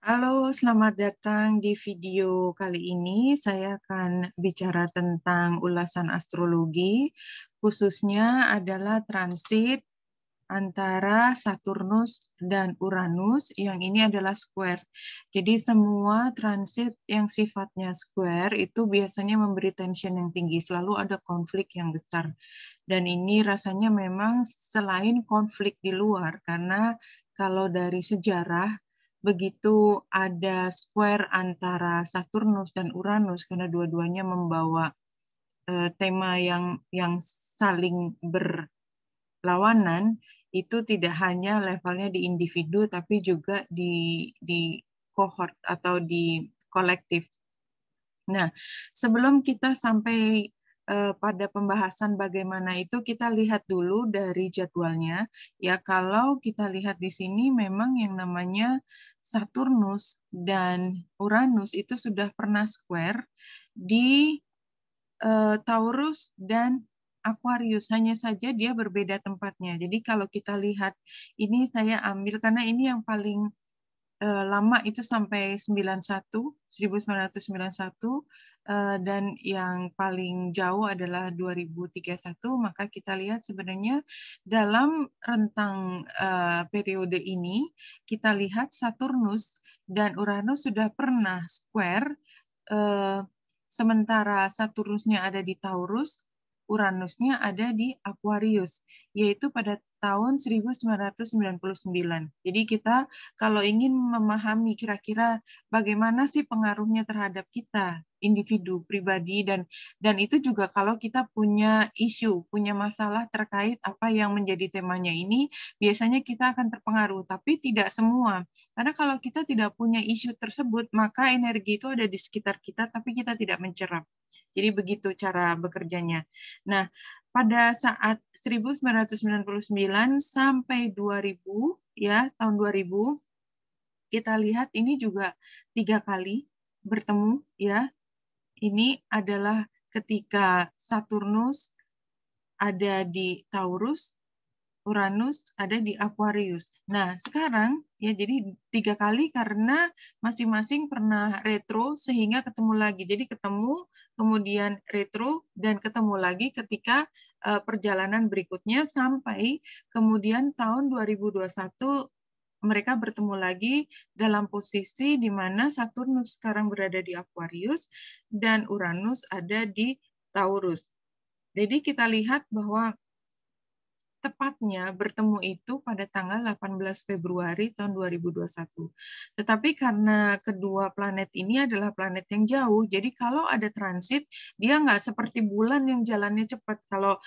Halo, selamat datang di video kali ini. Saya akan bicara tentang ulasan astrologi, khususnya adalah transit antara Saturnus dan Uranus, yang ini adalah square. Jadi semua transit yang sifatnya square itu biasanya memberi tension yang tinggi, selalu ada konflik yang besar. Dan ini rasanya memang selain konflik di luar, karena kalau dari sejarah, begitu ada square antara Saturnus dan Uranus, karena dua-duanya membawa tema yang saling berlawanan, itu tidak hanya levelnya di individu, tapi juga di cohort atau di kolektif. Nah, sebelum kita sampai pada pembahasan bagaimana itu, kita lihat dulu dari jadwalnya. Ya, kalau kita lihat di sini memang yang namanya Saturnus dan Uranus itu sudah pernah square di Taurus dan Aquarius, hanya saja dia berbeda tempatnya. Jadi kalau kita lihat, ini saya ambil karena ini yang paling lama itu sampai 1991, dan yang paling jauh adalah 2031, maka kita lihat sebenarnya dalam rentang periode ini, kita lihat Saturnus dan Uranus sudah pernah square, sementara Saturnusnya ada di Taurus, Uranusnya ada di Aquarius, yaitu pada tahun 1999. Jadi kita kalau ingin memahami kira-kira bagaimana sih pengaruhnya terhadap kita, individu, pribadi, dan itu juga kalau kita punya isu, punya masalah terkait apa yang menjadi temanya ini, biasanya kita akan terpengaruh, tapi tidak semua. Karena kalau kita tidak punya isu tersebut, maka energi itu ada di sekitar kita, tapi kita tidak mencerap. Jadi begitu cara bekerjanya. Nah, pada saat 1999 sampai 2000, ya, tahun 2000, kita lihat ini juga 3 kali bertemu, ya. Ini adalah ketika Saturnus ada di Taurus, Uranus ada di Aquarius. Nah, sekarang ya jadi 3 kali karena masing-masing pernah retro sehingga ketemu lagi. Jadi ketemu, kemudian retro, dan ketemu lagi ketika perjalanan berikutnya sampai kemudian tahun 2021 mereka bertemu lagi dalam posisi di mana Saturnus sekarang berada di Aquarius dan Uranus ada di Taurus. Jadi kita lihat bahwa tepatnya bertemu itu pada tanggal 18 Februari tahun 2021. Tetapi karena kedua planet ini adalah planet yang jauh, jadi kalau ada transit, dia nggak seperti bulan yang jalannya cepat. Kalau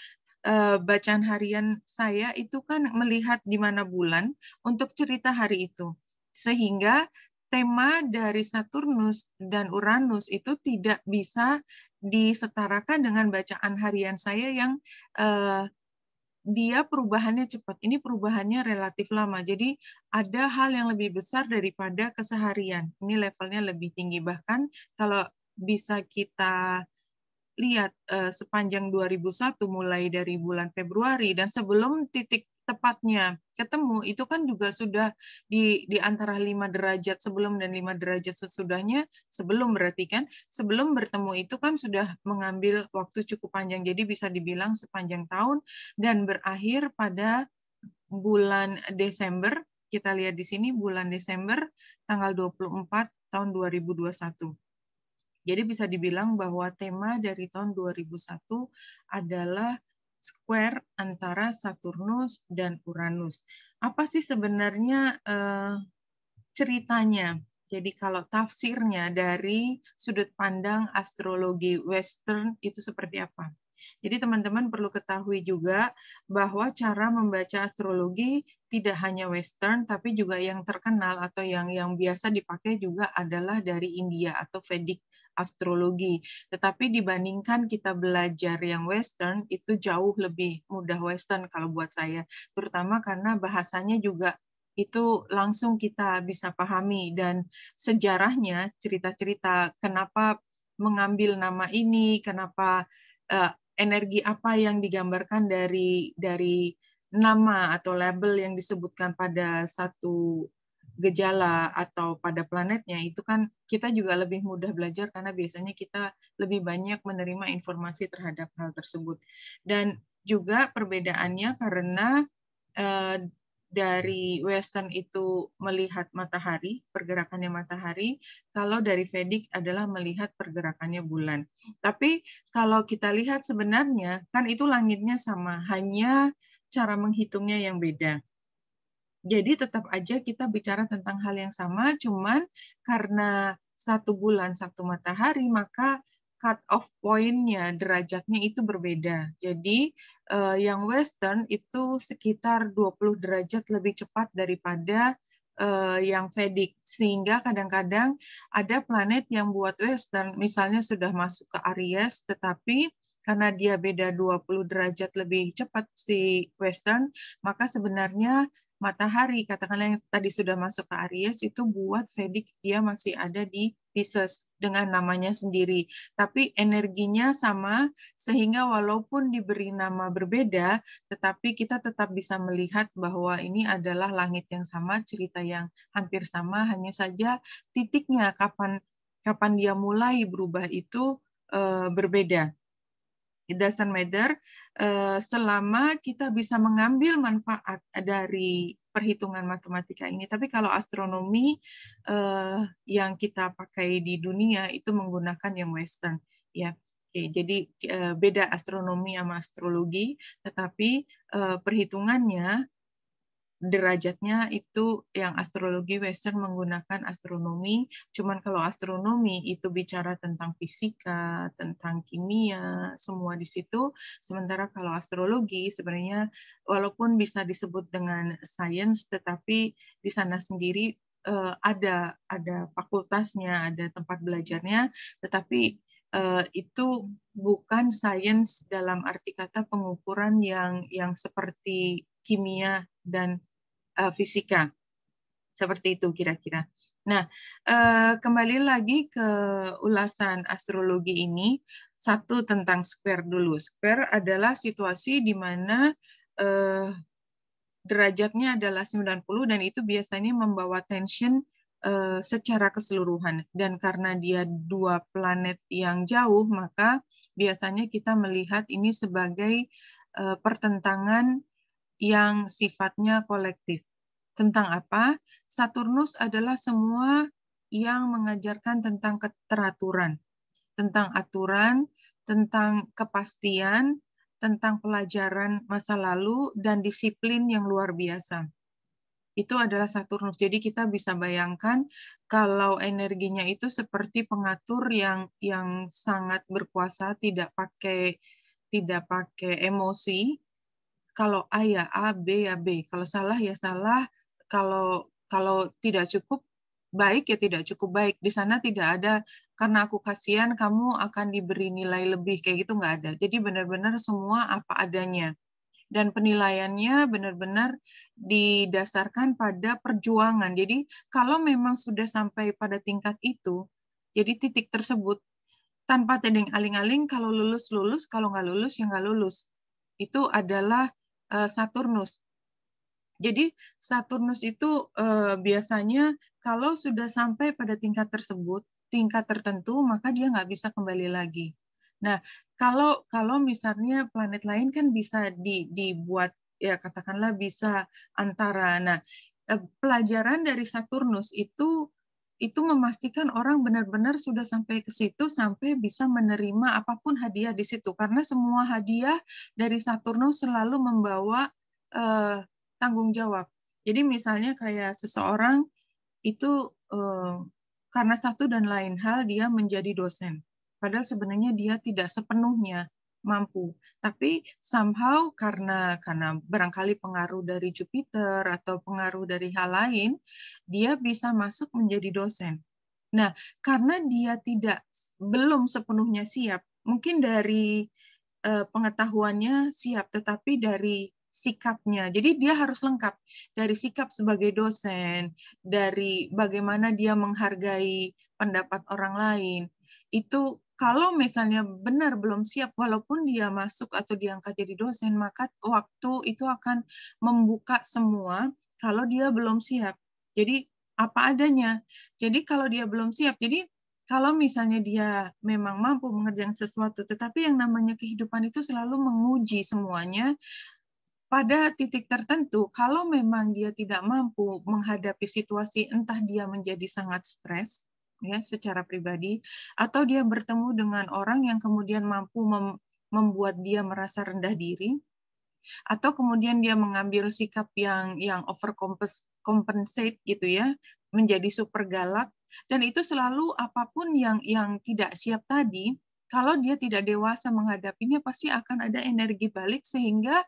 bacaan harian saya itu kan melihat di mana bulan untuk cerita hari itu. Sehingga tema dari Saturnus dan Uranus itu tidak bisa disetarakan dengan bacaan harian saya yang dia perubahannya cepat. Ini perubahannya relatif lama. Jadi ada hal yang lebih besar daripada keseharian. Ini levelnya lebih tinggi. Bahkan kalau bisa kita lihat sepanjang 2001 mulai dari bulan Februari dan sebelum titik tepatnya ketemu itu kan juga sudah di antara 5 derajat sebelum dan 5 derajat sesudahnya, sebelum berarti kan sebelum bertemu itu kan sudah mengambil waktu cukup panjang, jadi bisa dibilang sepanjang tahun dan berakhir pada bulan Desember. Kita lihat di sini bulan Desember tanggal 24 tahun 2021. Jadi bisa dibilang bahwa tema dari tahun 2001 adalah square antara Saturnus dan Uranus. Apa sih sebenarnya ceritanya? Jadi kalau tafsirnya dari sudut pandang astrologi Western itu seperti apa? Jadi teman-teman perlu ketahui juga bahwa cara membaca astrologi tidak hanya Western, tapi juga yang terkenal atau yang biasa dipakai juga adalah dari India atau Vedic astrologi. Tetapi dibandingkan kita belajar yang Western, itu jauh lebih mudah Western kalau buat saya. Terutama karena bahasanya juga itu langsung kita bisa pahami, dan sejarahnya, cerita-cerita kenapa mengambil nama ini, kenapa energi apa yang digambarkan dari nama atau label yang disebutkan pada satu gejala atau pada planetnya, itu kan kita juga lebih mudah belajar karena biasanya kita lebih banyak menerima informasi terhadap hal tersebut. Dan juga perbedaannya karena dari Western itu melihat matahari, pergerakannya matahari, kalau dari Vedic adalah melihat pergerakannya bulan. Tapi kalau kita lihat sebenarnya, kan itu langitnya sama, hanya cara menghitungnya yang beda. Jadi tetap aja kita bicara tentang hal yang sama, cuman karena satu bulan, satu matahari, maka cut off point-nya, derajatnya itu berbeda. Jadi yang Western itu sekitar 20 derajat lebih cepat daripada yang Vedic. Sehingga kadang-kadang ada planet yang buat Western, misalnya sudah masuk ke Aries, tetapi karena dia beda 20 derajat lebih cepat si Western, maka sebenarnya matahari, katakanlah yang tadi sudah masuk ke Aries, itu buat Vedic dia masih ada di Pisces dengan namanya sendiri. Tapi energinya sama, sehingga walaupun diberi nama berbeda, tetapi kita tetap bisa melihat bahwa ini adalah langit yang sama, cerita yang hampir sama, hanya saja titiknya kapan dia mulai berubah itu berbeda. It doesn't matter selama kita bisa mengambil manfaat dari perhitungan matematika ini. Tapi kalau astronomi yang kita pakai di dunia itu menggunakan yang Western, ya. Oke, jadi beda astronomi sama astrologi, tetapi perhitungannya derajatnya itu yang astrologi Western menggunakan astronomi, cuman kalau astronomi itu bicara tentang fisika, tentang kimia, semua di situ, sementara kalau astrologi sebenarnya walaupun bisa disebut dengan sains, tetapi di sana sendiri ada fakultasnya, ada tempat belajarnya, tetapi itu bukan sains dalam arti kata pengukuran yang seperti kimia dan fisika. Seperti itu kira-kira. Nah, kembali lagi ke ulasan astrologi ini, satu tentang square dulu. Square adalah situasi di mana derajatnya adalah 90 dan itu biasanya membawa tension secara keseluruhan. Dan karena dia dua planet yang jauh, maka biasanya kita melihat ini sebagai pertentangan yang sifatnya kolektif. Tentang apa? Saturnus adalah semua yang mengajarkan tentang keteraturan, tentang aturan, tentang kepastian, tentang pelajaran masa lalu, dan disiplin yang luar biasa. Itu adalah Saturnus. Jadi kita bisa bayangkan kalau energinya itu seperti pengatur yang sangat berkuasa, tidak pakai emosi. Kalau A ya A, B ya B. Kalau salah ya salah. Kalau tidak cukup baik ya tidak cukup baik. Di sana tidak ada karena aku kasihan kamu akan diberi nilai lebih kayak gitu nggak ada. Jadi benar-benar semua apa adanya. Dan penilaiannya benar-benar didasarkan pada perjuangan. Jadi kalau memang sudah sampai pada tingkat itu, jadi titik tersebut tanpa tedeng aling-aling, kalau lulus lulus, kalau nggak lulus ya nggak lulus. Itu adalah Saturnus. Jadi Saturnus itu biasanya kalau sudah sampai pada tingkat tersebut, tingkat tertentu, maka dia nggak bisa kembali lagi. Nah, kalau misalnya planet lain kan bisa dibuat ya katakanlah bisa antara. Nah, pelajaran dari Saturnus itu memastikan orang benar-benar sudah sampai ke situ sampai bisa menerima apapun hadiah di situ karena semua hadiah dari Saturnus selalu membawa tanggung jawab. Jadi misalnya kayak seseorang itu karena satu dan lain hal dia menjadi dosen. Padahal sebenarnya dia tidak sepenuhnya mampu. Tapi somehow karena barangkali pengaruh dari Jupiter atau pengaruh dari hal lain, dia bisa masuk menjadi dosen. Nah, karena dia belum sepenuhnya siap, mungkin dari pengetahuannya siap, tetapi dari sikapnya. Jadi dia harus lengkap dari sikap sebagai dosen, dari bagaimana dia menghargai pendapat orang lain. Itu kalau misalnya benar belum siap, walaupun dia masuk atau diangkat jadi dosen, maka waktu itu akan membuka semua kalau dia belum siap. Jadi apa adanya. Jadi kalau dia belum siap, jadi kalau misalnya dia memang mampu mengerjakan sesuatu, tetapi yang namanya kehidupan itu selalu menguji semuanya, pada titik tertentu, kalau memang dia tidak mampu menghadapi situasi, entah dia menjadi sangat stres, ya, secara pribadi, atau dia bertemu dengan orang yang kemudian mampu membuat dia merasa rendah diri, atau kemudian dia mengambil sikap yang overcompensate gitu ya, menjadi super galak, dan itu selalu apapun yang tidak siap tadi, kalau dia tidak dewasa menghadapinya pasti akan ada energi balik, sehingga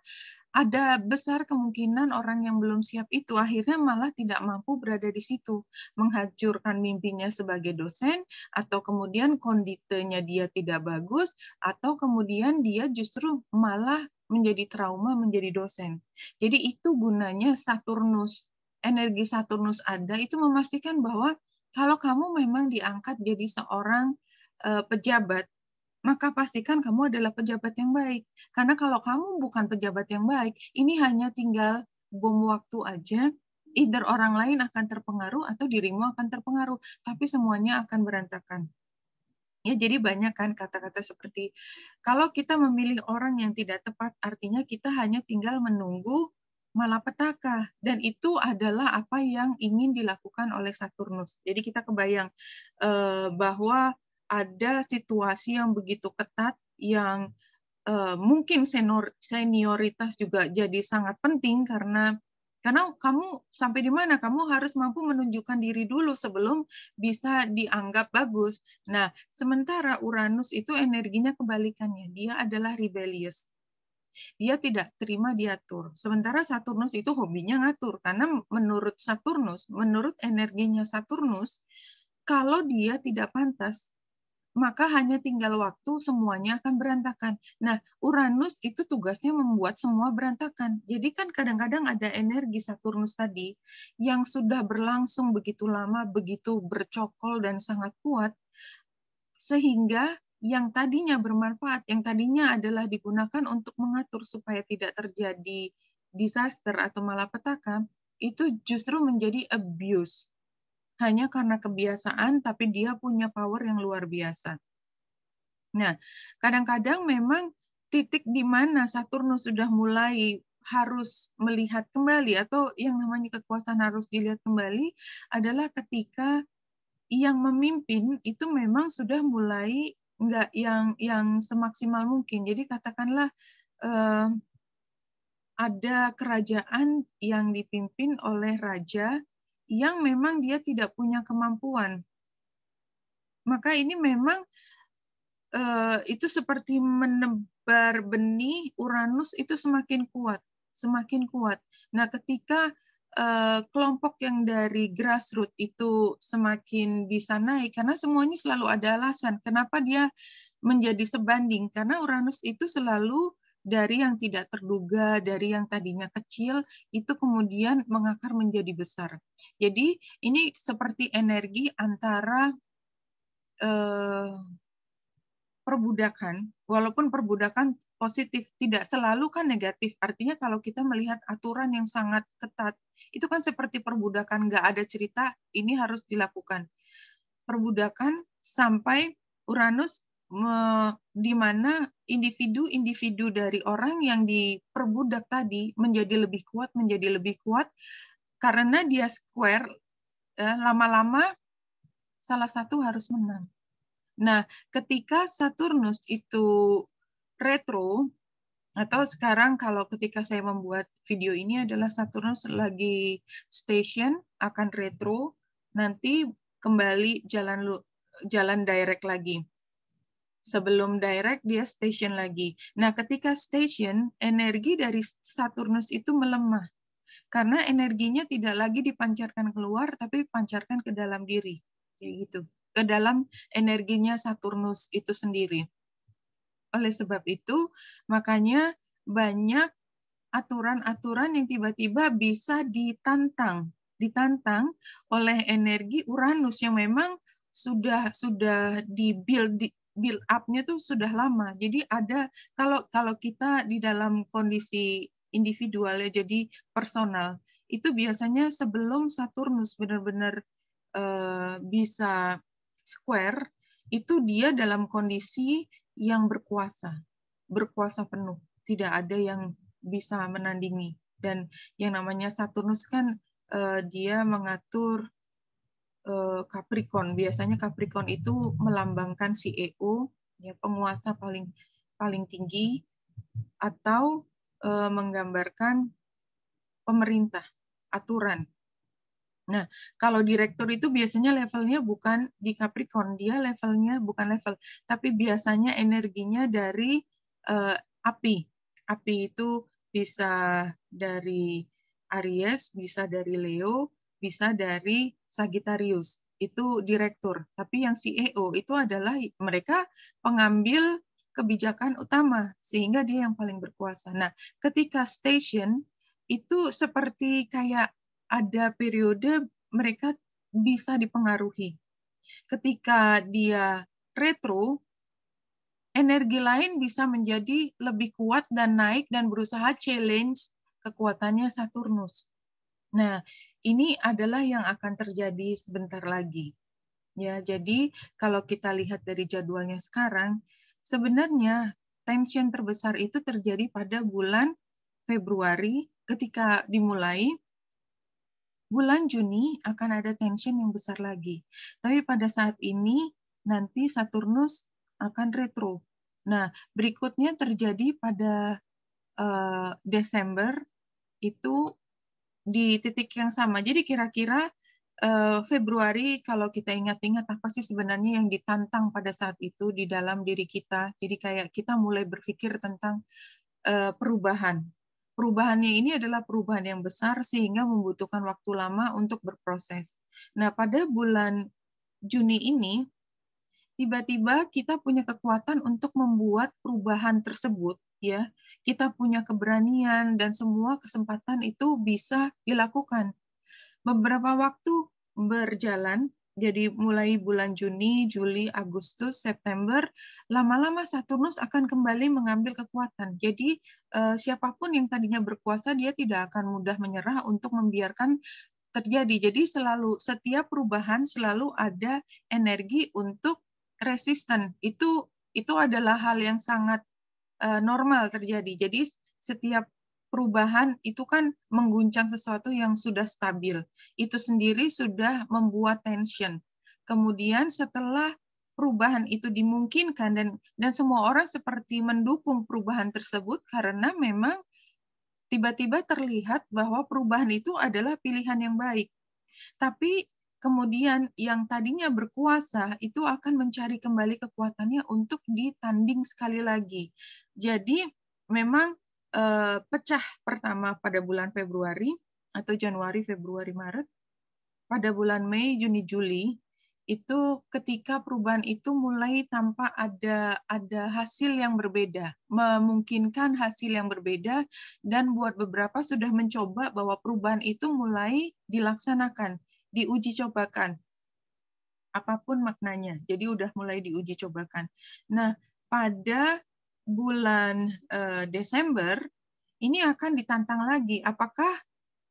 ada besar kemungkinan orang yang belum siap itu akhirnya malah tidak mampu berada di situ, menghancurkan mimpinya sebagai dosen, atau kemudian konditenya dia tidak bagus, atau kemudian dia justru malah menjadi trauma menjadi dosen. Jadi itu gunanya Saturnus. Energi Saturnus ada itu memastikan bahwa kalau kamu memang diangkat jadi seorang pejabat, maka pastikan kamu adalah pejabat yang baik. Karena kalau kamu bukan pejabat yang baik, ini hanya tinggal bom waktu aja, either orang lain akan terpengaruh atau dirimu akan terpengaruh, tapi semuanya akan berantakan. Ya, jadi banyak kan kata-kata seperti, kalau kita memilih orang yang tidak tepat, artinya kita hanya tinggal menunggu malapetaka. Dan itu adalah apa yang ingin dilakukan oleh Saturnus. Jadi kita kebayang bahwa ada situasi yang begitu ketat, yang mungkin senioritas juga jadi sangat penting, karena kamu sampai di mana, kamu harus mampu menunjukkan diri dulu sebelum bisa dianggap bagus. Nah, sementara Uranus itu energinya kebalikannya, dia adalah rebellious. Dia tidak terima diatur. Sementara Saturnus itu hobinya ngatur, karena menurut Saturnus, menurut energinya Saturnus, kalau dia tidak pantas, maka hanya tinggal waktu, semuanya akan berantakan. Nah, Uranus itu tugasnya membuat semua berantakan. Jadi kan kadang-kadang ada energi Saturnus tadi yang sudah berlangsung begitu lama, begitu bercokol dan sangat kuat, sehingga yang tadinya bermanfaat, yang tadinya adalah digunakan untuk mengatur supaya tidak terjadi disaster atau malapetaka, itu justru menjadi abuse. Hanya karena kebiasaan, tapi dia punya power yang luar biasa. Nah, kadang-kadang memang titik di mana Saturnus sudah mulai harus melihat kembali, atau yang namanya kekuasaan harus dilihat kembali, adalah ketika yang memimpin itu memang sudah mulai nggak yang semaksimal mungkin. Jadi katakanlah ada kerajaan yang dipimpin oleh raja yang memang dia tidak punya kemampuan. Maka ini memang itu seperti menebar benih, Uranus itu semakin kuat, semakin kuat. Nah, ketika kelompok yang dari grassroots itu semakin bisa naik, karena semuanya selalu ada alasan kenapa dia menjadi sebanding, karena Uranus itu selalu dari yang tidak terduga, dari yang tadinya kecil, itu kemudian mengakar menjadi besar. Jadi ini seperti energi antara perbudakan, walaupun perbudakan positif, tidak selalu kan negatif. Artinya kalau kita melihat aturan yang sangat ketat, itu kan seperti perbudakan, nggak ada cerita, ini harus dilakukan. Perbudakan sampai Uranus di mana individu-individu dari orang yang diperbudak tadi menjadi lebih kuat, karena dia square, lama-lama salah satu harus menang. Nah, ketika Saturnus itu retro, atau sekarang kalau ketika saya membuat video ini adalah Saturnus lagi station, akan retro, nanti kembali jalan direct lagi. Sebelum direct, dia station lagi. Nah, ketika station, energi dari Saturnus itu melemah. Karena energinya tidak lagi dipancarkan keluar, tapi dipancarkan ke dalam diri. Kayak gitu. Ke dalam energinya Saturnus itu sendiri. Oleh sebab itu, makanya banyak aturan-aturan yang tiba-tiba bisa ditantang oleh energi Uranus yang memang sudah di build up-nya tuh sudah lama. Jadi ada, kalau kita di dalam kondisi individual ya, jadi personal, itu biasanya sebelum Saturnus benar-benar bisa square, itu dia dalam kondisi yang berkuasa penuh. Tidak ada yang bisa menandingi. Dan yang namanya Saturnus kan dia mengatur Capricorn. Biasanya Capricorn itu melambangkan CEO, ya, penguasa paling paling tinggi, atau menggambarkan pemerintah, aturan. Nah, kalau direktur itu biasanya levelnya bukan di Capricorn, dia levelnya bukan level, tapi biasanya energinya dari api. Api itu bisa dari Aries, bisa dari Leo, bisa dari Sagittarius. Itu direktur. Tapi yang CEO itu adalah mereka pengambil kebijakan utama, sehingga dia yang paling berkuasa. Nah, ketika station itu seperti kayak ada periode mereka bisa dipengaruhi. Ketika dia retro, energi lain bisa menjadi lebih kuat dan naik dan berusaha challenge kekuatannya Saturnus. Nah, ini adalah yang akan terjadi sebentar lagi. Ya, jadi kalau kita lihat dari jadwalnya sekarang, sebenarnya tension terbesar itu terjadi pada bulan Februari ketika dimulai. Bulan Juni akan ada tension yang besar lagi. Tapi pada saat ini nanti Saturnus akan retro. Nah, berikutnya terjadi pada Desember itu di titik yang sama. Jadi kira-kira Februari kalau kita ingat-ingat apa sih sebenarnya yang ditantang pada saat itu di dalam diri kita. Jadi kayak kita mulai berpikir tentang perubahan. Perubahannya ini adalah perubahan yang besar sehingga membutuhkan waktu lama untuk berproses. Nah, pada bulan Juni ini, tiba-tiba kita punya kekuatan untuk membuat perubahan tersebut, ya. Kita punya keberanian dan semua kesempatan itu bisa dilakukan. Beberapa waktu berjalan, jadi mulai bulan Juni, Juli, Agustus, September, lama-lama Saturnus akan kembali mengambil kekuatan. Jadi siapapun yang tadinya berkuasa, dia tidak akan mudah menyerah untuk membiarkan terjadi. Jadi selalu setiap perubahan selalu ada energi untuk resisten. Itu adalah hal yang sangat normal terjadi. Jadi setiap perubahan itu kan mengguncang sesuatu yang sudah stabil. Itu sendiri sudah membuat tension. Kemudian setelah perubahan itu dimungkinkan dan semua orang seperti mendukung perubahan tersebut karena memang tiba-tiba terlihat bahwa perubahan itu adalah pilihan yang baik. Tapi kemudian yang tadinya berkuasa itu akan mencari kembali kekuatannya untuk ditanding sekali lagi. Jadi memang pecah pertama pada bulan Februari atau Januari, Februari, Maret. Pada bulan Mei, Juni, Juli itu ketika perubahan itu mulai tampak ada hasil yang berbeda, memungkinkan hasil yang berbeda, dan buat beberapa sudah mencoba bahwa perubahan itu mulai dilaksanakan, diuji cobakan, apapun maknanya. Jadi udah mulai diuji cobakan. Nah, pada bulan Desember ini akan ditantang lagi, apakah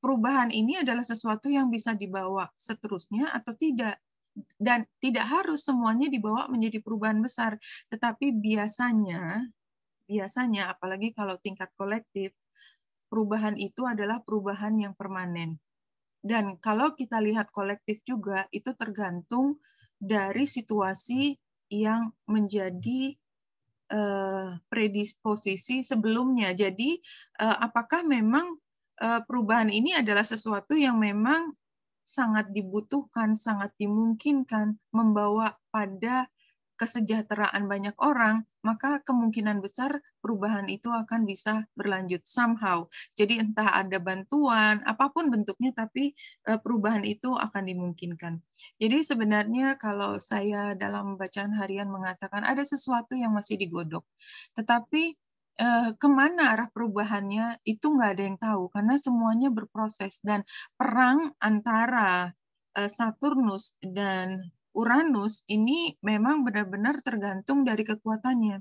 perubahan ini adalah sesuatu yang bisa dibawa seterusnya atau tidak. Dan tidak harus semuanya dibawa menjadi perubahan besar, tetapi biasanya apalagi kalau tingkat kolektif, perubahan itu adalah perubahan yang permanen. Dan kalau kita lihat kolektif juga, itu tergantung dari situasi yang menjadi predisposisi sebelumnya. Jadi apakah memang perubahan ini adalah sesuatu yang memang sangat dibutuhkan, sangat dimungkinkan membawa pada kesejahteraan banyak orang, maka kemungkinan besar perubahan itu akan bisa berlanjut somehow. Jadi entah ada bantuan, apapun bentuknya, tapi perubahan itu akan dimungkinkan. Jadi sebenarnya kalau saya dalam bacaan harian mengatakan ada sesuatu yang masih digodok, tetapi kemana arah perubahannya itu nggak ada yang tahu karena semuanya berproses, dan perang antara Saturnus dan Uranus ini memang benar-benar tergantung dari kekuatannya.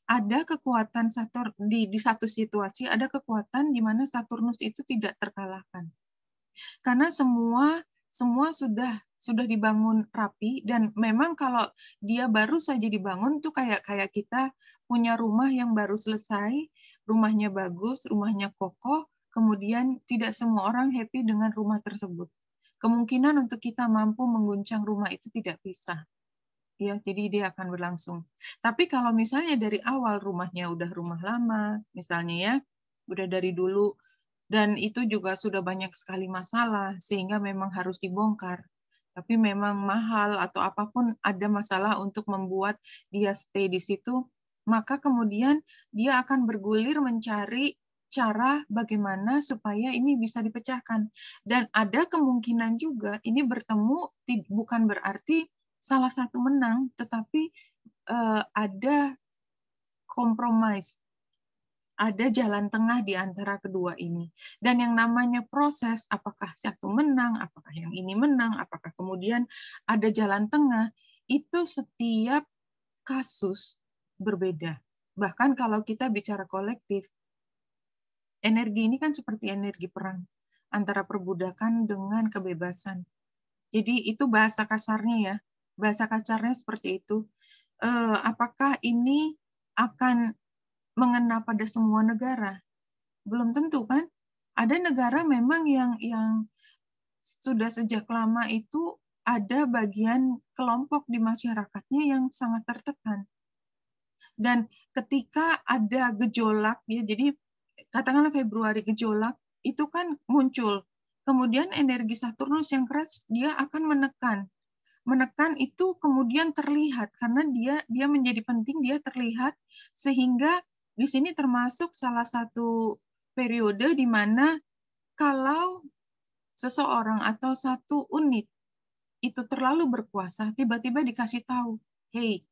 Ada kekuatan Saturn di satu situasi, ada kekuatan di mana Saturnus itu tidak terkalahkan. Karena semua sudah dibangun rapi, dan memang kalau dia baru saja dibangun tuh kayak kayak kita punya rumah yang baru selesai, rumahnya bagus, rumahnya kokoh, kemudian tidak semua orang happy dengan rumah tersebut. Kemungkinan untuk kita mampu mengguncang rumah itu tidak bisa. Ya, jadi dia akan berlangsung. Tapi kalau misalnya dari awal rumahnya udah rumah lama, misalnya ya, udah dari dulu, dan itu juga sudah banyak sekali masalah, sehingga memang harus dibongkar. Tapi memang mahal atau apapun ada masalah untuk membuat dia stay di situ, maka kemudian dia akan bergulir mencari cara bagaimana supaya ini bisa dipecahkan. Dan ada kemungkinan juga ini bertemu bukan berarti salah satu menang, tetapi ada kompromis, ada jalan tengah di antara kedua ini. Dan yang namanya proses, apakah satu menang, apakah yang ini menang, apakah kemudian ada jalan tengah, itu setiap kasus berbeda. Bahkan kalau kita bicara kolektif, energi ini kan seperti energi perang antara perbudakan dengan kebebasan. Jadi itu bahasa kasarnya ya, bahasa kasarnya seperti itu. Apakah ini akan mengena pada semua negara? Belum tentu kan? Ada negara memang yang sudah sejak lama itu ada bagian kelompok di masyarakatnya yang sangat tertekan. Dan ketika ada gejolak, ya, jadi katakanlah Februari gejolak, itu kan muncul. Kemudian energi Saturnus yang keras, dia akan menekan. Menekan itu kemudian terlihat, karena dia menjadi penting, dia terlihat, sehingga di sini termasuk salah satu periode di mana kalau seseorang atau satu unit itu terlalu berkuasa, tiba-tiba dikasih tahu, hey,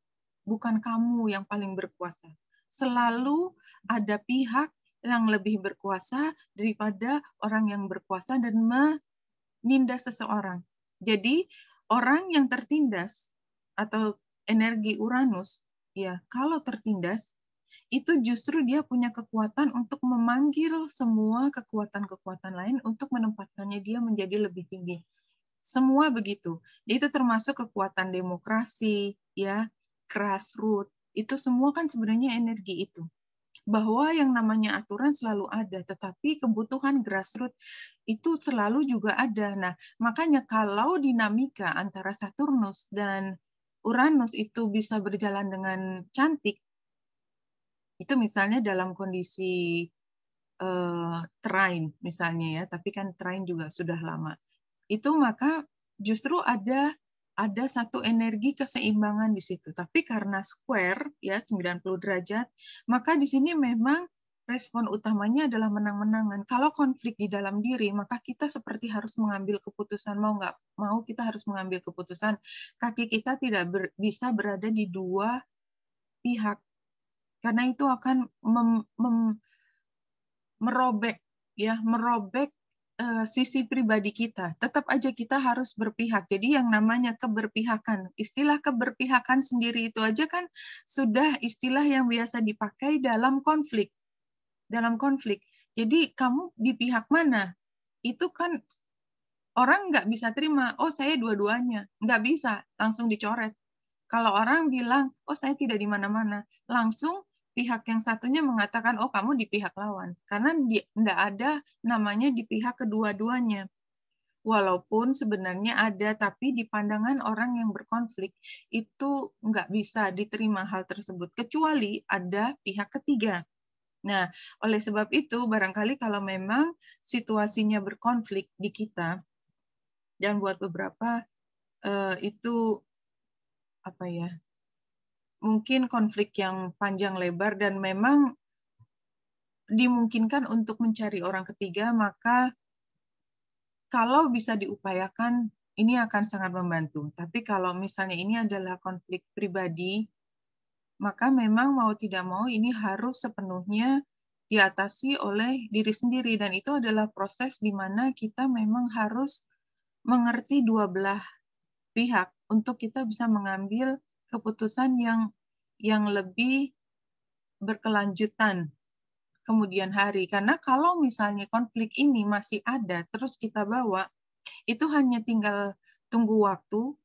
bukan kamu yang paling berkuasa. Selalu ada pihak yang lebih berkuasa daripada orang yang berkuasa dan menindas seseorang. Jadi orang yang tertindas atau energi Uranus, ya kalau tertindas, itu justru dia punya kekuatan untuk memanggil semua kekuatan-kekuatan lain untuk menempatkannya dia menjadi lebih tinggi. Semua begitu. Itu termasuk kekuatan demokrasi, ya, grassroots. Itu semua kan sebenarnya energi itu. Bahwa yang namanya aturan selalu ada, tetapi kebutuhan grassroots itu selalu juga ada. Nah, makanya kalau dinamika antara Saturnus dan Uranus itu bisa berjalan dengan cantik, itu misalnya dalam kondisi trine misalnya ya, tapi kan trine juga sudah lama. Itu maka justru ada satu energi keseimbangan di situ. Tapi karena square ya 90 derajat, maka di sini memang respon utamanya adalah menang-menangan. Kalau konflik di dalam diri, maka kita seperti harus mengambil keputusan, mau nggak mau kita harus mengambil keputusan. Kaki kita tidak bisa berada di dua pihak, karena itu akan merobek sisi pribadi kita. Tetap aja kita harus berpihak. Jadi yang namanya keberpihakan, istilah keberpihakan sendiri itu aja kan sudah istilah yang biasa dipakai dalam konflik. Dalam konflik. Jadi kamu di pihak mana? Itu kan orang nggak bisa terima, oh saya dua-duanya. Nggak bisa, langsung dicoret. Kalau orang bilang, oh saya tidak di mana-mana, langsung pihak yang satunya mengatakan, oh kamu di pihak lawan. Karena tidak ada namanya di pihak kedua-duanya. Walaupun sebenarnya ada, tapi di pandangan orang yang berkonflik, itu nggak bisa diterima hal tersebut, kecuali ada pihak ketiga. Nah, oleh sebab itu, barangkali kalau memang situasinya berkonflik di kita, dan buat beberapa itu apa ya, mungkin konflik yang panjang lebar dan memang dimungkinkan untuk mencari orang ketiga, maka kalau bisa diupayakan ini akan sangat membantu. Tapi kalau misalnya ini adalah konflik pribadi, maka memang mau tidak mau ini harus sepenuhnya diatasi oleh diri sendiri, dan itu adalah proses di mana kita memang harus mengerti dua belah pihak untuk kita bisa mengambil keputusan yang lebih berkelanjutan. kemudian hari. Karena kalau misalnya konflik ini masih ada, terus kita bawa, itu hanya tinggal tunggu waktu,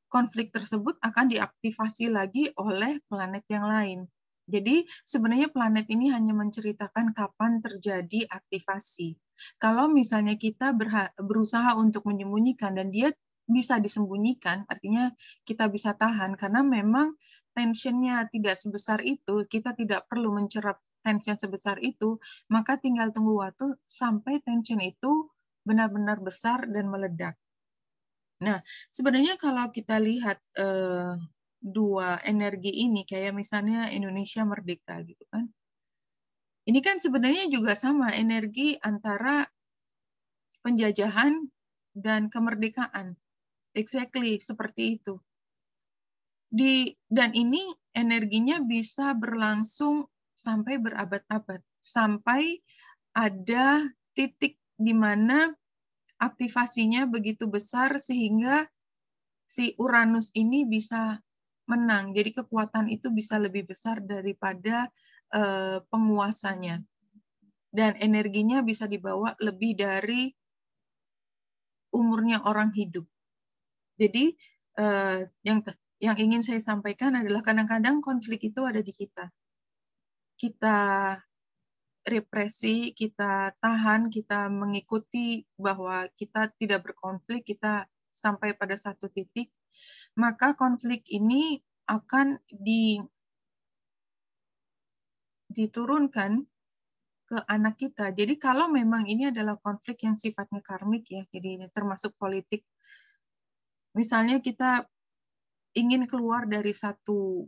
konflik tersebut akan diaktifasi lagi oleh planet yang lain. Jadi sebenarnya planet ini hanya menceritakan kapan terjadi aktivasi. Kalau misalnya kita berusaha untuk menyembunyikan dan dia bisa disembunyikan, artinya kita bisa tahan karena memang tensionnya tidak sebesar itu, kita tidak perlu mencerap tension sebesar itu, maka tinggal tunggu waktu sampai tension itu benar-benar besar dan meledak. Nah, sebenarnya kalau kita lihat dua energi ini, kayak misalnya Indonesia merdeka gitu kan, ini kan sebenarnya juga sama energi antara penjajahan dan kemerdekaan, exactly seperti itu. Dan ini energinya bisa berlangsung sampai berabad-abad, sampai ada titik di mana aktivasinya begitu besar sehingga si Uranus ini bisa menang. Jadi kekuatan itu bisa lebih besar daripada penguasanya. Dan energinya bisa dibawa lebih dari umurnya orang hidup. Jadi yang ingin saya sampaikan adalah kadang-kadang konflik itu ada di kita. Kita represi, kita tahan, kita mengikuti bahwa kita tidak berkonflik, kita sampai pada satu titik, maka konflik ini akan diturunkan ke anak kita. Jadi kalau memang ini adalah konflik yang sifatnya karmik ya, jadi ini termasuk politik. Misalnya kita ingin keluar dari satu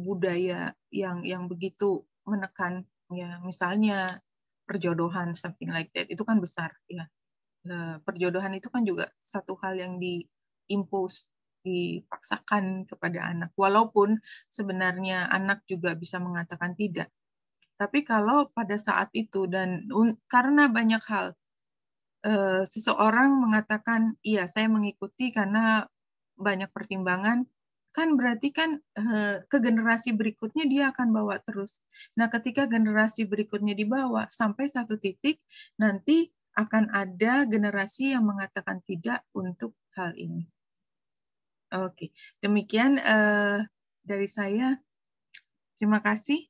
budaya yang begitu menekan ya, misalnya perjodohan something like that, itu kan besar ya. Perjodohan itu kan juga satu hal yang diimpose, dipaksakan kepada anak, walaupun sebenarnya anak juga bisa mengatakan tidak. Tapi kalau pada saat itu dan karena banyak hal, seseorang mengatakan iya saya mengikuti karena banyak pertimbangan, kan berarti kan ke generasi berikutnya dia akan bawa terus. Nah, ketika generasi berikutnya dibawa sampai satu titik, nanti akan ada generasi yang mengatakan tidak untuk hal ini. Oke, demikian dari saya. Terima kasih.